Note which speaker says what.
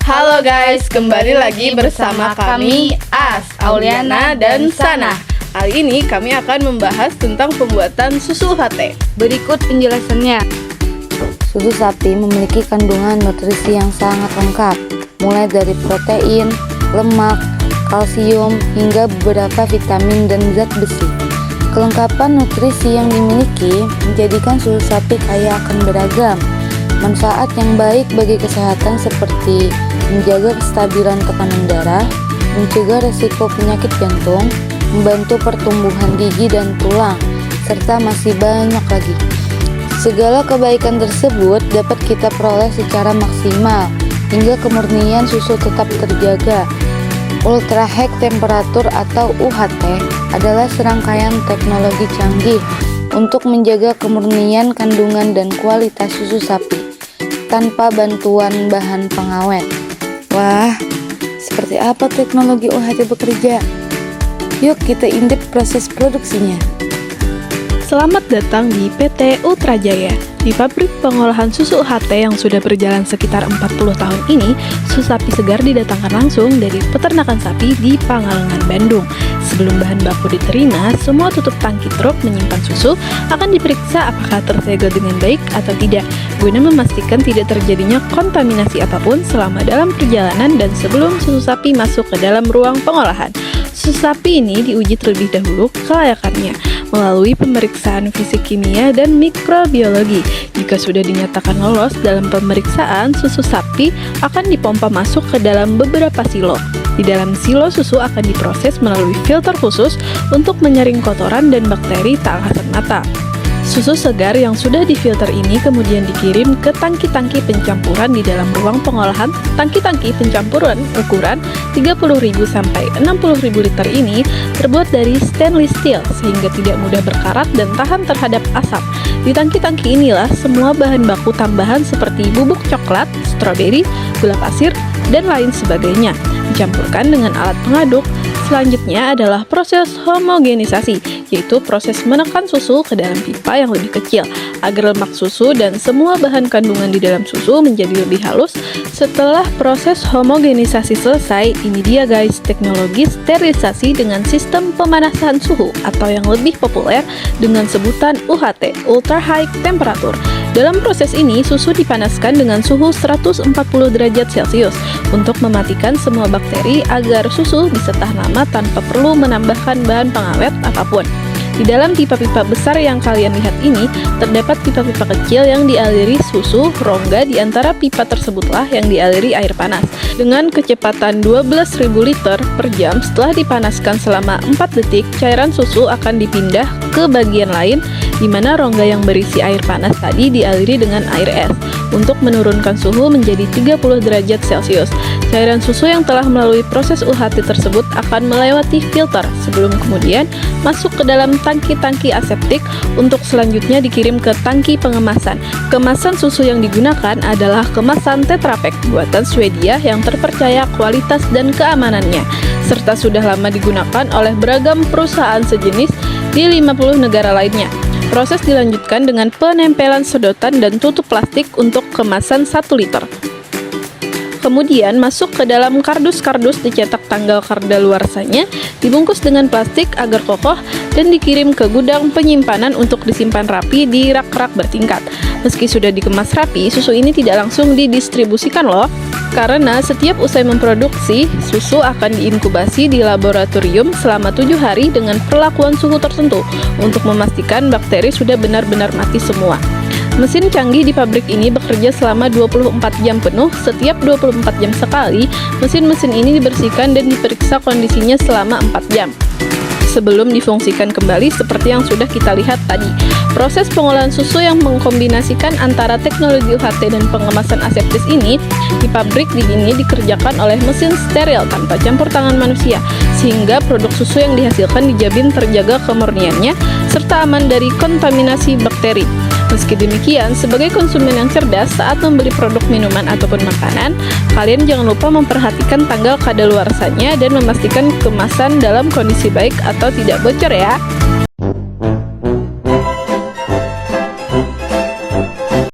Speaker 1: Halo guys, kembali lagi bersama kami As, Auliana dan Sana. Kali ini kami akan membahas tentang pembuatan susu UHT.
Speaker 2: Berikut penjelasannya.
Speaker 3: Susu sapi memiliki kandungan nutrisi yang sangat lengkap, mulai dari protein, lemak, kalsium, hingga beberapa vitamin dan zat besi. Kelengkapan nutrisi yang dimiliki menjadikan susu sapi kaya akan beragam manfaat yang baik bagi kesehatan seperti menjaga kestabilan tekanan darah, mencegah resiko penyakit jantung, membantu pertumbuhan gigi dan tulang, serta masih banyak lagi. Segala kebaikan tersebut dapat kita peroleh secara maksimal hingga kemurnian susu tetap terjaga. Ultra High Temperature atau UHT adalah serangkaian teknologi canggih untuk menjaga kemurnian kandungan dan kualitas susu sapi tanpa bantuan bahan pengawet. Wah, seperti apa teknologi UHT bekerja? Yuk kita intip proses produksinya.
Speaker 1: Selamat datang di PT Ultra Jaya. Di pabrik pengolahan susu UHT yang sudah berjalan sekitar 40 tahun ini, susu sapi segar didatangkan langsung dari peternakan sapi di Pangalengan, Bandung. Sebelum bahan baku diterima, semua tutup tangki truk menyimpan susu akan diperiksa apakah tersegel dengan baik atau tidak, guna memastikan tidak terjadinya kontaminasi apapun selama dalam perjalanan dan sebelum susu sapi masuk ke dalam ruang pengolahan. Susu sapi ini diuji terlebih dahulu kelayakannya melalui pemeriksaan fisik kimia dan mikrobiologi. Jika sudah dinyatakan lolos dalam pemeriksaan, susu sapi akan dipompa masuk ke dalam beberapa silo. Di dalam silo susu akan diproses melalui filter khusus untuk menyaring kotoran dan bakteri tak kasat mata. Susu segar yang sudah difilter ini kemudian dikirim ke tangki-tangki pencampuran di dalam ruang pengolahan. Tangki-tangki pencampuran ukuran 30.000 sampai 60.000 liter ini terbuat dari stainless steel sehingga tidak mudah berkarat dan tahan terhadap asap. Di tangki-tangki inilah semua bahan baku tambahan seperti bubuk coklat, stroberi, gula pasir, dan lain sebagainya dicampurkan dengan alat pengaduk. Selanjutnya adalah proses homogenisasi, yaitu proses menekan susu ke dalam pipa yang lebih kecil agar lemak susu dan semua bahan kandungan di dalam susu menjadi lebih halus. Setelah proses homogenisasi selesai, ini dia guys teknologi sterilisasi dengan sistem pemanasan suhu atau yang lebih populer dengan sebutan UHT, Ultra High Temperature. Dalam proses ini, susu dipanaskan dengan suhu 140 derajat Celcius untuk mematikan semua bakteri agar susu bisa tahan lama tanpa perlu menambahkan bahan pengawet apapun. Di dalam pipa-pipa besar yang kalian lihat ini, terdapat pipa-pipa kecil yang dialiri susu. Rongga di antara pipa tersebutlah yang dialiri air panas. Dengan kecepatan 12.000 liter per jam, setelah dipanaskan selama 4 detik, cairan susu akan dipindah ke bagian lain di mana rongga yang berisi air panas tadi dialiri dengan air es untuk menurunkan suhu menjadi 30 derajat Celcius. Cairan susu yang telah melalui proses UHT tersebut akan melewati filter sebelum kemudian masuk ke dalam tangki-tangki aseptik untuk selanjutnya dikirim ke tangki pengemasan. Kemasan susu yang digunakan adalah kemasan Tetra Pak buatan Swedia yang terpercaya kualitas dan keamanannya, serta sudah lama digunakan oleh beragam perusahaan sejenis di 50 negara lainnya. Proses dilanjutkan dengan penempelan sedotan dan tutup plastik untuk kemasan 1 liter. Kemudian masuk ke dalam kardus-kardus dicetak tanggal kadaluarsanya, dibungkus dengan plastik agar kokoh, dan dikirim ke gudang penyimpanan untuk disimpan rapi di rak-rak bertingkat. Meski sudah dikemas rapi, susu ini tidak langsung didistribusikan loh, karena setiap usai memproduksi, susu akan diinkubasi di laboratorium selama 7 hari dengan perlakuan suhu tertentu untuk memastikan bakteri sudah benar-benar mati semua. Mesin canggih di pabrik ini bekerja selama 24 jam penuh. Setiap 24 jam sekali, mesin-mesin ini dibersihkan dan diperiksa kondisinya selama 4 jam sebelum difungsikan kembali seperti yang sudah kita lihat tadi. Proses pengolahan susu yang mengkombinasikan antara teknologi UHT dan pengemasan aseptis ini di pabrik ini dikerjakan oleh mesin steril tanpa campur tangan manusia, sehingga produk susu yang dihasilkan dijamin terjaga kemurniannya serta aman dari kontaminasi bakteri. Meski demikian, sebagai konsumen yang cerdas saat membeli produk minuman ataupun makanan, kalian jangan lupa memperhatikan tanggal kadaluarsanya dan memastikan kemasan dalam kondisi baik atau tidak bocor ya.